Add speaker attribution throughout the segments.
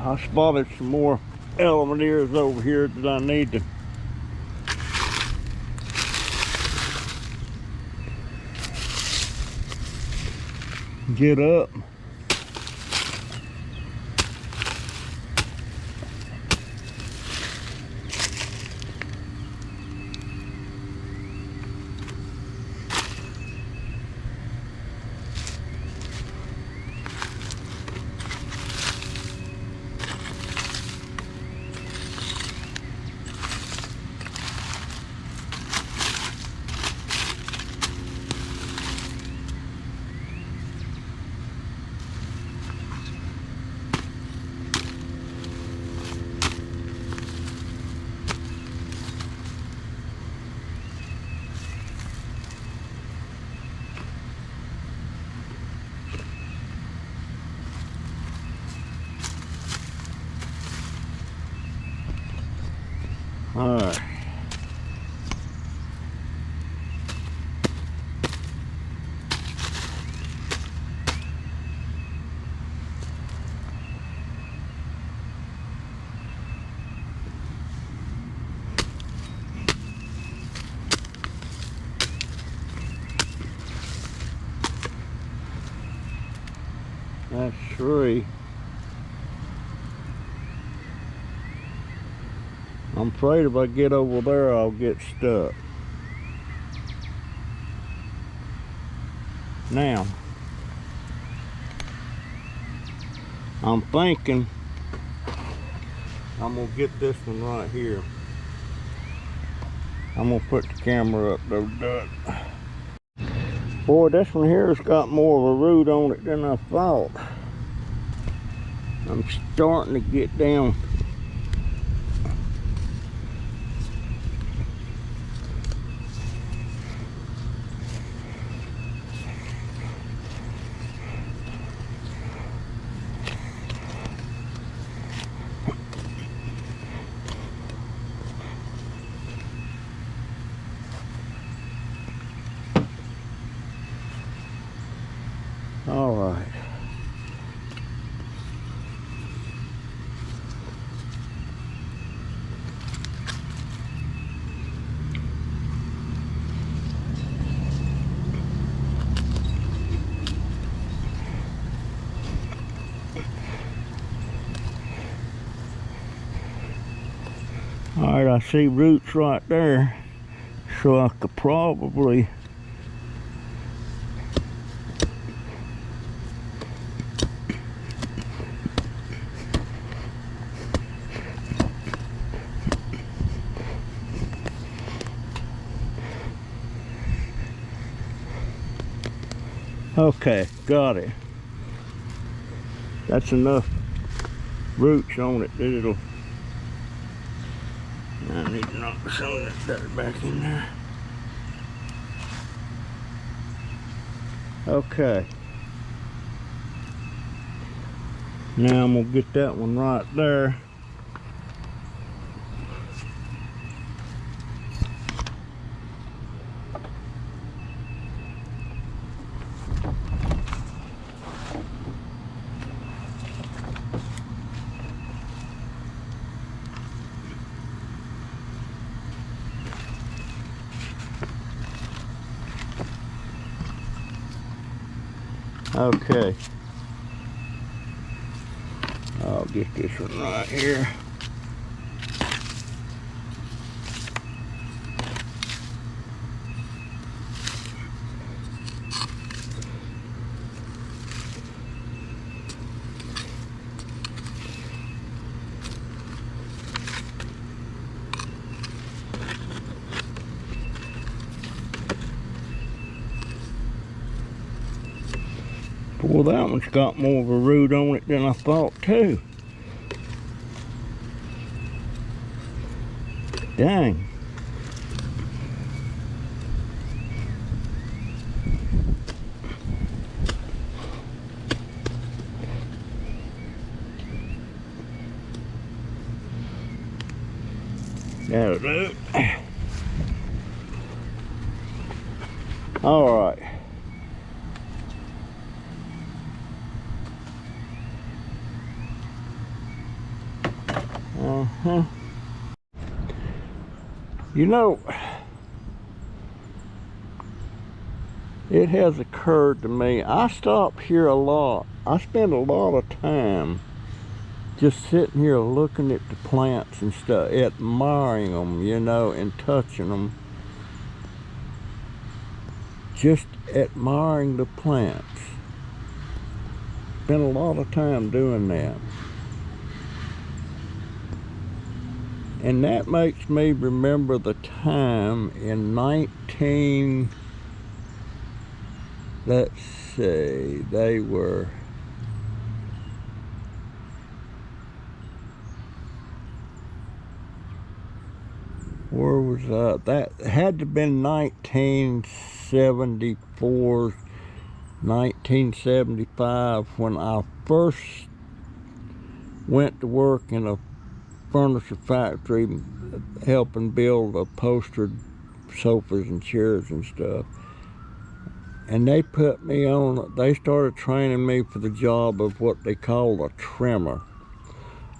Speaker 1: I spotted some more element ears over here that I need to get up. All right. That's 3. I'm afraid if I get over there, I'll get stuck. Now, I'm thinking I'm gonna get this one right here. I'm gonna put the camera up though, Doug. Boy, this one here has got more of a root on it than I thought. I'm starting to get down. All right. All right, I see roots right there, so I could probably okay, got it. That's enough roots on it that it'll. I need to knock some of that dirt back in there. Okay. Now I'm gonna get that one right there. Okay. I'll get this one right here. Well, that one's got more of a root on it than I thought too. Dang. That'll do. All right. You know, it has occurred to me, I stop here a lot. I spend a lot of time just sitting here looking at the plants and stuff, admiring them, you know, and touching them. Just admiring the plants. Spend a lot of time doing that. And that makes me remember the time in let's see, they were, where was that? That had to have been 1974, 1975, when I first went to work in a furniture factory helping build upholstered sofas and chairs and stuff. And they put me on, they started training me for the job of what they call a trimmer.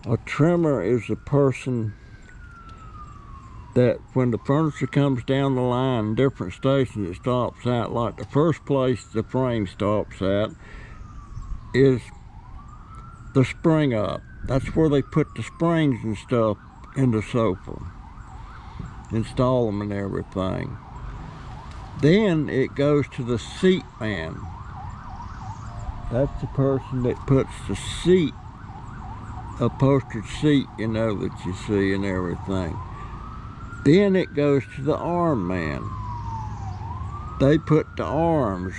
Speaker 1: A trimmer is a person that when the furniture comes down the line, different stations it stops at, like the first place the frame stops at is the spring up. That's where they put the springs and stuff in the sofa, install them and everything. Then it goes to the seat man. That's the person that puts the seat, upholstered seat, you know, that you see and everything. Then it goes to the arm man. They put the arms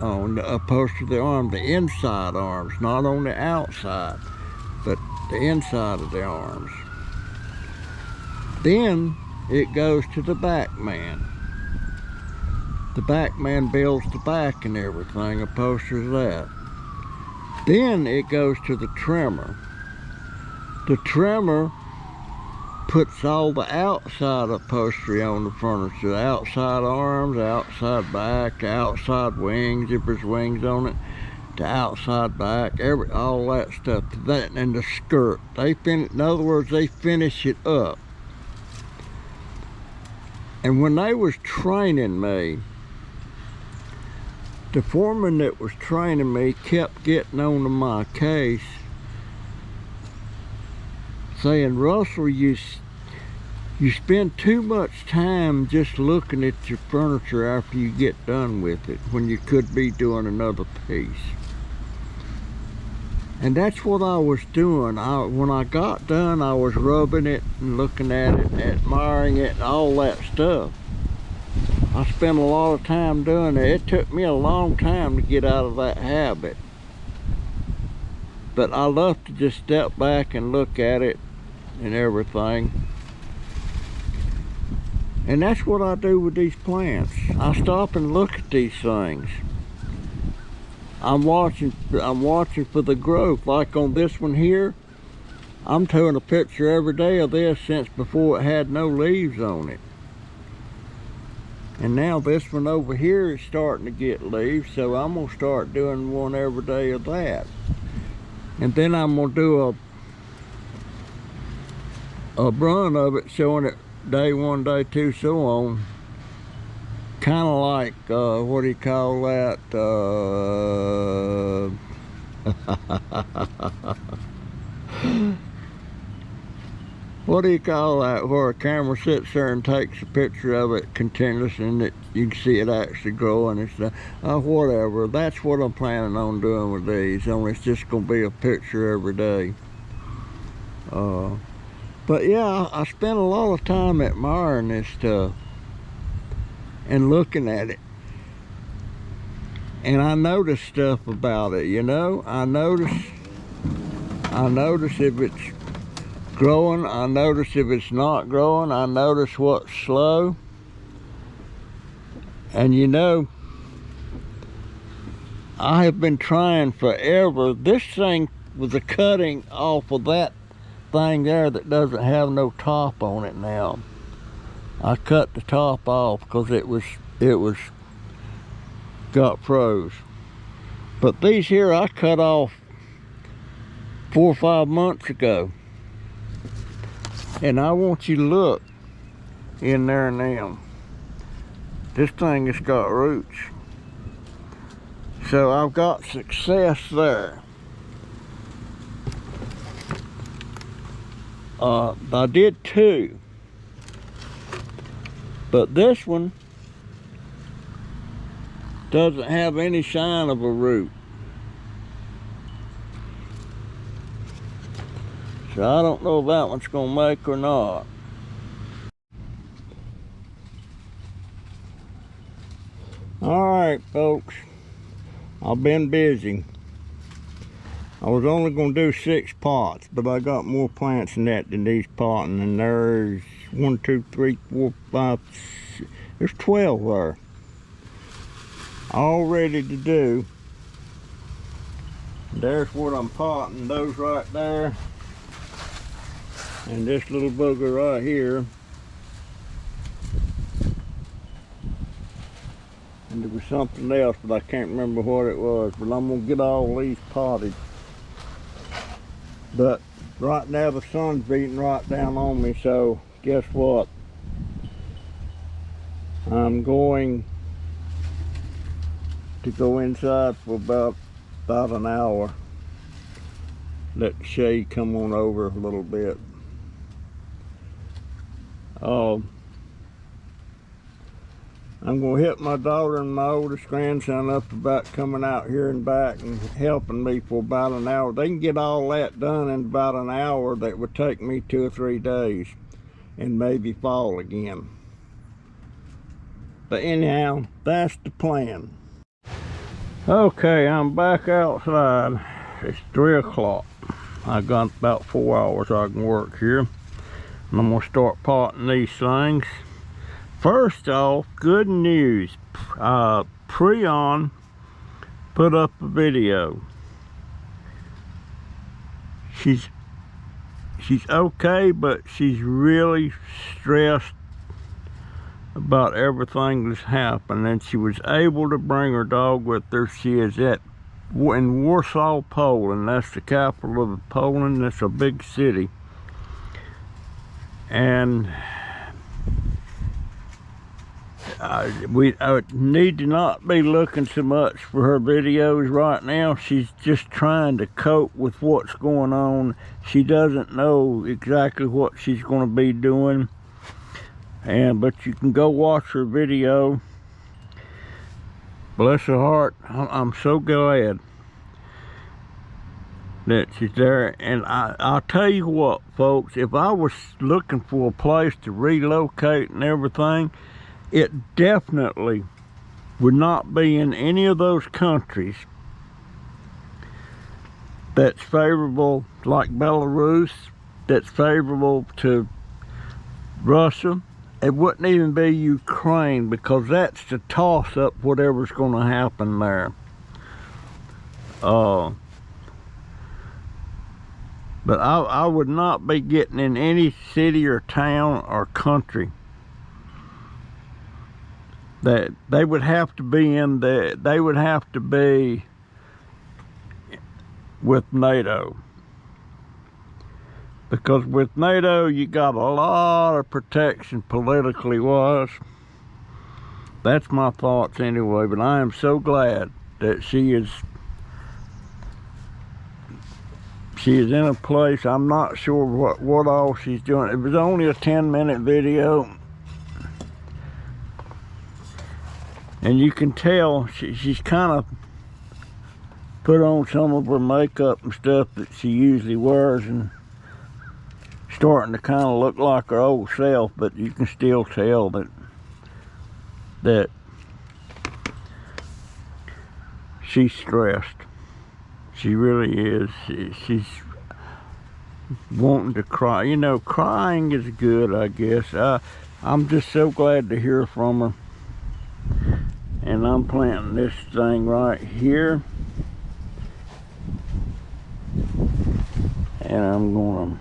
Speaker 1: on, the upholster the arm, the inside arms, not on the outside, but the inside of the arms. Then it goes to the back man. The back man builds the back and everything, upholsters that. Then it goes to the trimmer. The trimmer puts all the outside upholstery on the furniture, the outside arms, outside back, the outside wings, if there's wings on it, the outside back, all that stuff, that and the skirt. In other words, they finish it up. And when they was training me, the foreman that was training me kept getting onto my case, saying, Russell, you spend too much time just looking at your furniture after you get done with it, when you could be doing another piece. And that's what I was doing. When I got done, I was rubbing it and looking at it, admiring it, and all that stuff. I spent a lot of time doing it. It took me a long time to get out of that habit. But I love to just step back and look at it and everything. And that's what I do with these plants. I stop and look at these things. I'm watching for the growth. Like on this one here, I'm taking a picture every day of this since before it had no leaves on it. And now this one over here is starting to get leaves, so I'm gonna start doing one every day of that. And then I'm gonna do a run of it, showing it day 1, day 2, so on. Kind of like, what do you call that? What do you call that, where a camera sits there and takes a picture of it continuously and you can see it actually growing and stuff. Whatever, that's what I'm planning on doing with these, only it's just going to be a picture every day. But yeah, I spend a lot of time admiring this stuff and looking at it. And I notice stuff about it, you know? I notice if it's growing, I notice if it's not growing, I notice what's slow. And you know, I have been trying forever. This thing was a cutting off of that thing there that doesn't have no top on it now. I cut the top off because it got froze. But these here I cut off 4 or 5 months ago. And I want you to look in there now. This thing has got roots. So I've got success there. I did 2. But this one doesn't have any sign of a root. So I don't know if that one's gonna make or not. Alright folks, I've been busy. I was only gonna do 6 pots, but I got more plants in that than these potting, and there's 1, 2, 3, 4, 5, there's 12 there. All ready to do. There's what I'm potting, those right there. And this little booger right here. And there was something else, but I can't remember what it was. But I'm gonna get all these potted. But right now the sun's beating right down on me, so guess what? I'm going to go inside for about an hour. Let the shade come on over a little bit. I'm gonna hit my daughter and my oldest grandson up about coming out here and back and helping me for about an hour. They can get all that done in about an hour. That would take me 2 or 3 days and maybe fall again. But anyhow, that's the plan. Okay, I'm back outside. It's 3 o'clock. I got about 4 hours I can work here. And I'm gonna start potting these things. First off, good news. Prion put up a video. She's okay, but she's really stressed about everything that's happened, and she was able to bring her dog with her. She is in Warsaw, Poland. That's the capital of Poland. That's a big city. And we need to not be looking so much for her videos right now. She's just trying to cope with what's going on. She doesn't know exactly what she's going to be doing, but you can go watch her video. Bless her heart. I'm so glad that she's there. And I'll tell you what, folks, if I was looking for a place to relocate and everything, it definitely would not be in any of those countries that's favorable, like Belarus, that's favorable to Russia. It wouldn't even be Ukraine, because that's the toss-up, whatever's going to happen there. But I would not be getting in any city or town or country that they would have to be in. They would have to be with NATO, because with NATO you got a lot of protection politically wise. That's my thoughts anyway. But I am so glad that she is in a place. I'm not sure what all she's doing. It was only a 10-minute video, and you can tell she's kind of put on some of her makeup and stuff that she usually wears, and starting to kind of look like her old self. But you can still tell that she's stressed. She really is. She's wanting to cry. You know, crying is good, I guess. I'm just so glad to hear from her. And I'm planting this thing right here. And I'm gonna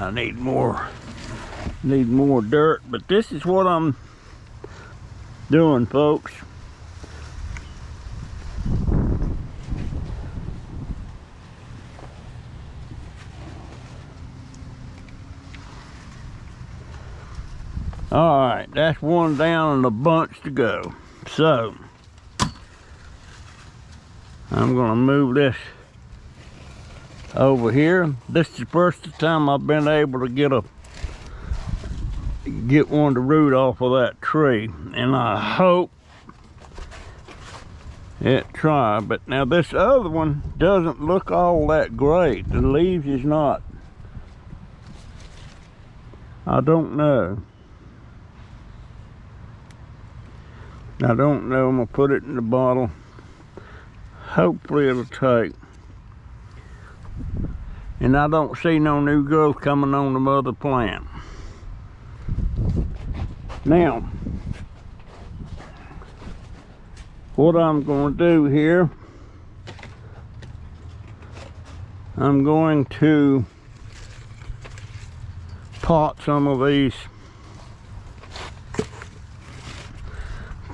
Speaker 1: I need more dirt, but this is what I'm doing, folks. All right, that's one down and a bunch to go. So I'm gonna move this over here. This is the first time I've been able to get one of the root off of that tree, and I hope it try. But now this other one doesn't look all that great. The leaves is not. I don't know. I'm gonna put it in the bottle. Hopefully it'll take. And I don't see no new growth coming on the mother plant. Now, what I'm going to do here, I'm going to pot some of these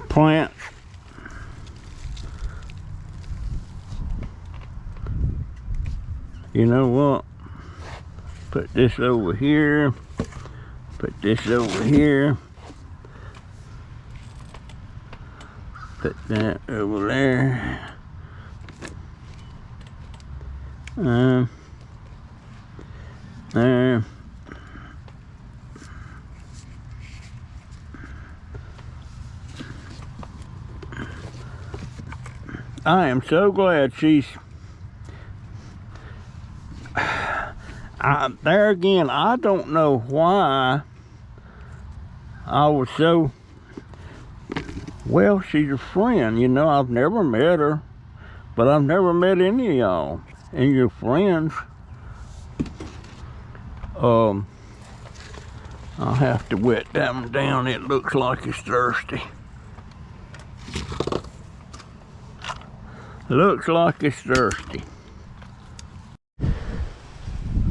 Speaker 1: plants. You know what? Put this over here. Put this over here. Put that over there. There. I am so glad she's there again. I don't know why I was so, well, she's a friend, you know. I've never met her, but I've never met any of y'all and your friends. I'll have to wet that one down. It looks like it's thirsty. Looks like it's thirsty.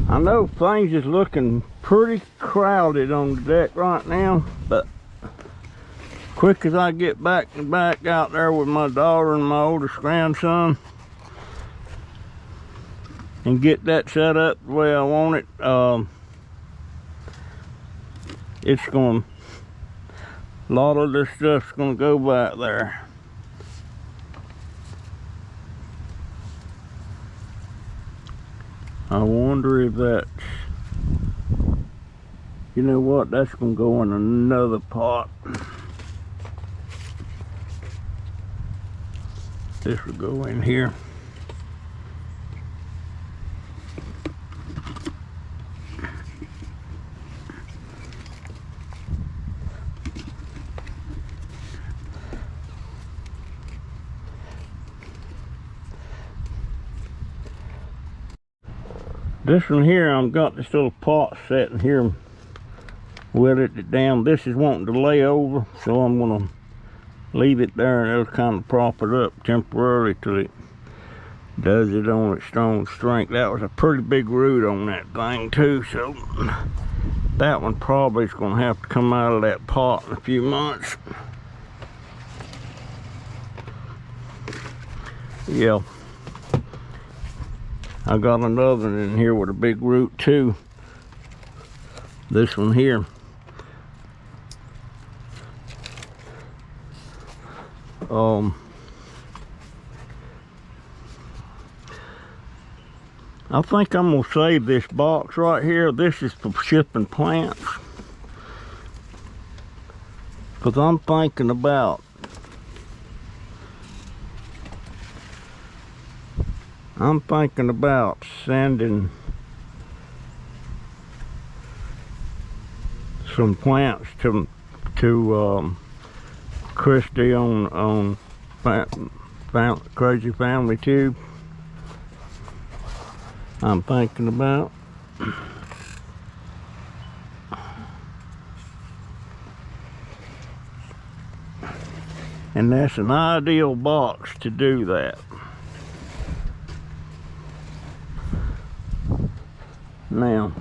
Speaker 1: I know things is looking pretty crowded on the deck right now, but quick as I get back out there with my daughter and my oldest grandson and get that set up the way I want it, it's going, a lot of this stuff's going to go back there. I wonder if that's, you know what, that's going to go in another pot. This will go in here. This one here, I've got this little pot sitting here, wetted it down. This is wanting to lay over, so I'm gonna leave it there and it'll kind of prop it up temporarily till it does it on its strong strength. That was a pretty big root on that thing too, so that one probably is gonna have to come out of that pot in a few months. Yeah. I got another one in here with a big root too. This one here. I think I'm gonna save this box right here. This is for shipping plants, because I'm thinking about sending some plants to Christy on Crazy Family Tube. I'm thinking about. And that's an ideal box to do that. Now,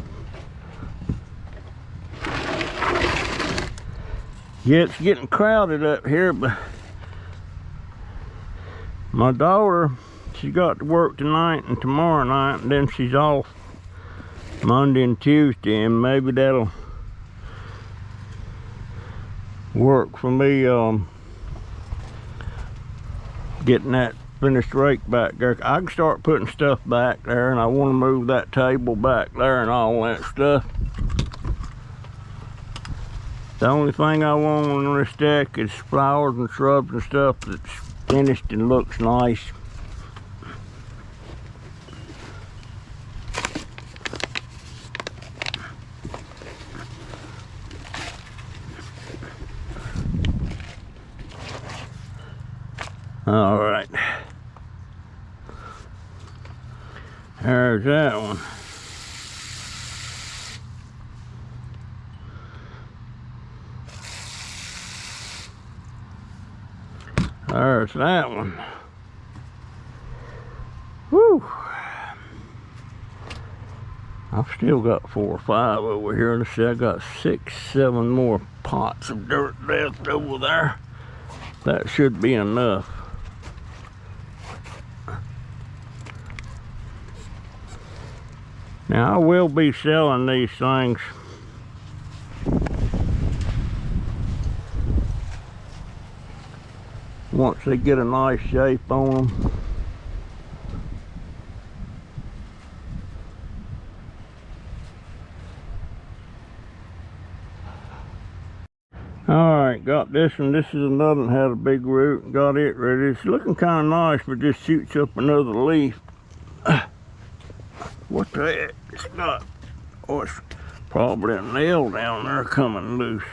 Speaker 1: Yeah, it's getting crowded up here, but my daughter, she got to work tonight and tomorrow night, and then she's off Monday and Tuesday, and maybe that'll work for me getting that finished rake back there. I can start putting stuff back there, and I want to move that table back there and all that stuff. The only thing I want on this deck is flowers and shrubs and stuff that's finished and looks nice. All right. There's that one. There's that one. Whew. I've still got 4 or 5 over here. Let's see, I got 6, 7 more pots of dirt left over there. That should be enough. Now I will be selling these things. Once they get a nice shape on them. Alright, got this one. This is another one, had a big root. Got it ready. It's looking kind of nice, but just shoots up another leaf. What the heck? It's got, oh, it's probably a nail down there coming loose.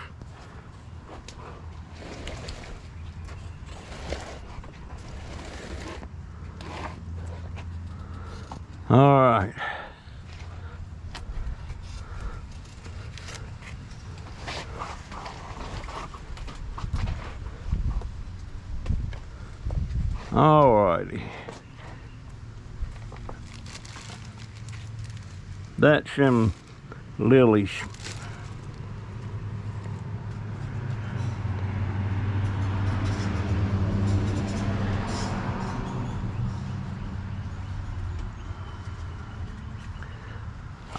Speaker 1: All right. All righty. That's some lilies.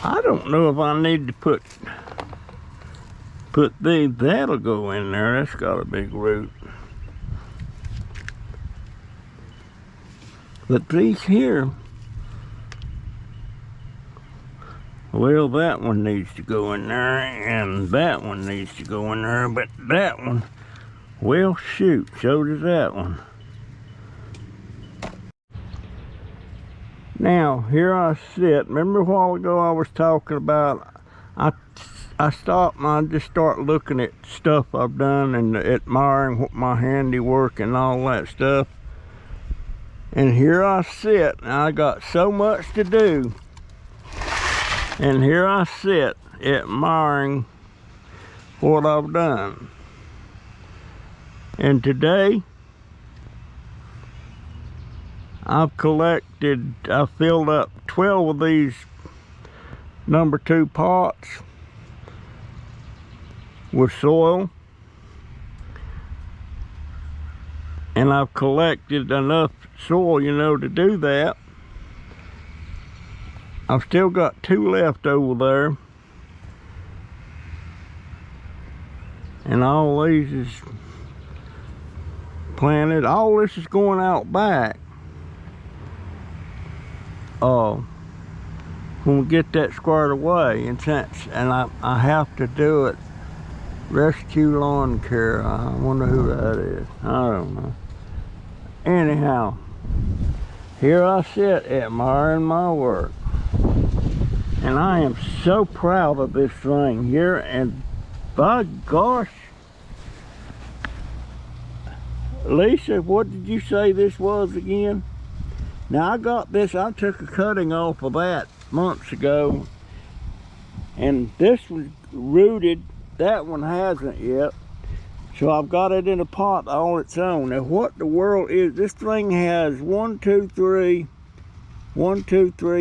Speaker 1: I don't know if I need to put these. That'll go in there. That's got a big root. But these here, well, that one needs to go in there, and that one needs to go in there, but that one, well, shoot, so does that one. Now, here I sit. Remember a while ago I was talking about, I stopped and I just start looking at stuff I've done and admiring what my handiwork and all that stuff. And here I sit, and I got so much to do. And here I sit, admiring what I've done. And today, I filled up 12 of these number 2 pots with soil. And I've collected enough soil, you know, to do that. I've still got 2 left over there. And all these is planted. All this is going out back. When we get that squared away, and I have to do it. Rescue Lawn Care. I wonder who that is. I don't know. Anyhow, here I sit admiring my work. And I am so proud of this thing here, and by gosh, Lisa, what did you say this was again? Now I got this, I took a cutting off of that months ago, and this was rooted, that one hasn't yet. So I've got it in a pot on its own. Now what the world is, this thing has 1, 2, 3,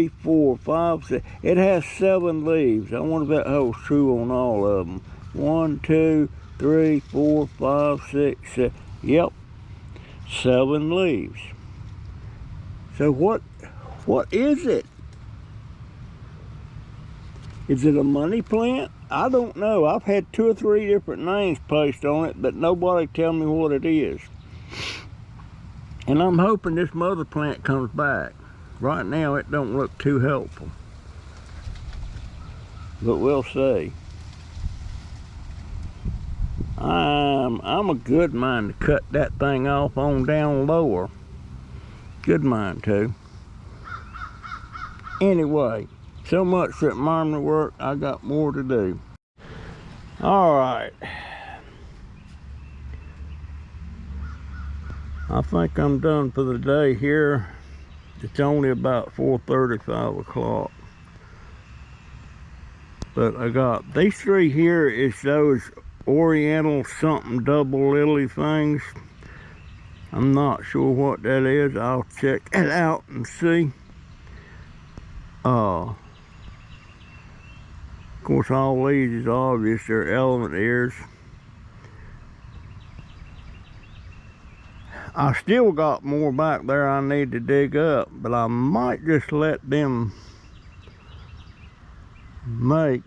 Speaker 1: 4, 5, 6. It has 7 leaves. I wonder if that holds true on all of them. 1, 2, 3, 4, 5, 6, 7. Yep, 7 leaves. So what is it? Is it a money plant? I don't know. I've had 2 or 3 different names placed on it, but nobody tell me what it is. And I'm hoping this mother plant comes back. Right now it don't look too helpful, but we'll see. I'm a good mind to cut that thing off on down lower. Good mind too. Anyway, so much for that marmot work. I got more to do. All right. I think I'm done for the day here. It's only about 4:30, 5 o'clock. But I got these 3 here is those Oriental something double lily things. I'm not sure what that is. I'll check it out and see. Of course, all these is obvious. They're elephant ears. I still got more back there I need to dig up, but I might just let them make.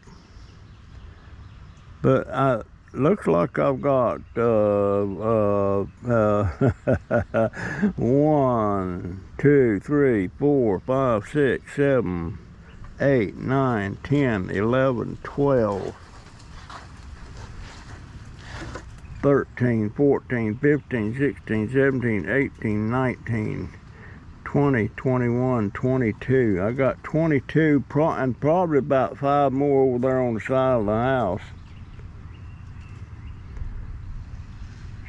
Speaker 1: But looks like I've got 1, 2, 3, 4, 5, 6, 7, 8, 9, 10, 11, 12. 13, 14, 15, 16, 17, 18, 19, 20, 21, 22. I got 22 and probably about 5 more over there on the side of the house.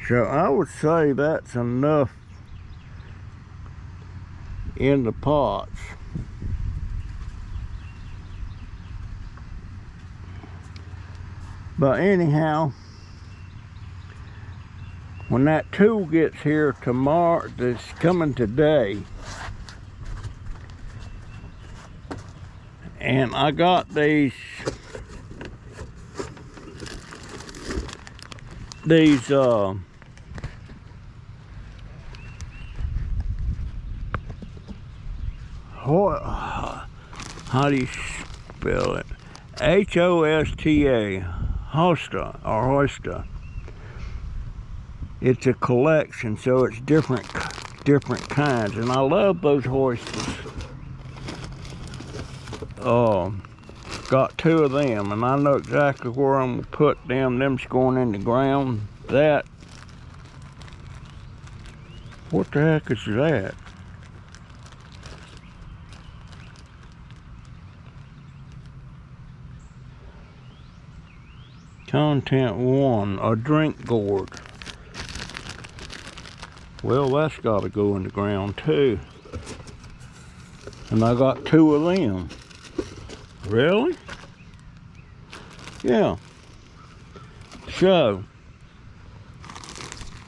Speaker 1: So I would say that's enough in the pots. But anyhow, when that tool gets here tomorrow, that's coming today, and I got these how do you spell it? H-O-S-T-A, Hosta or Hosta. It's a collection, so it's different kinds, and I love those Hostas. Got 2 of them, and I know exactly where I'm gonna put them. Them's going in the ground. That, what the heck is that? Content 1, a drink gourd. Well, that's got to go in the ground too. And I got 2 of them. Really? Yeah. So,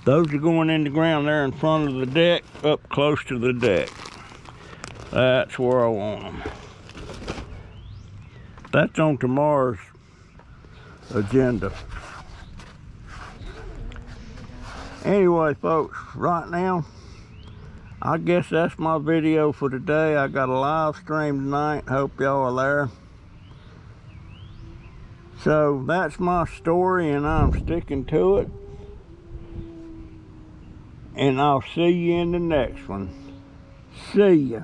Speaker 1: those are going in the ground there in front of the deck, up close to the deck. That's where I want them. That's on tomorrow's agenda. Anyway, folks, right now, I guess that's my video for today. I got a live stream tonight. Hope y'all are there. So that's my story, and I'm sticking to it. And I'll see you in the next one. See ya.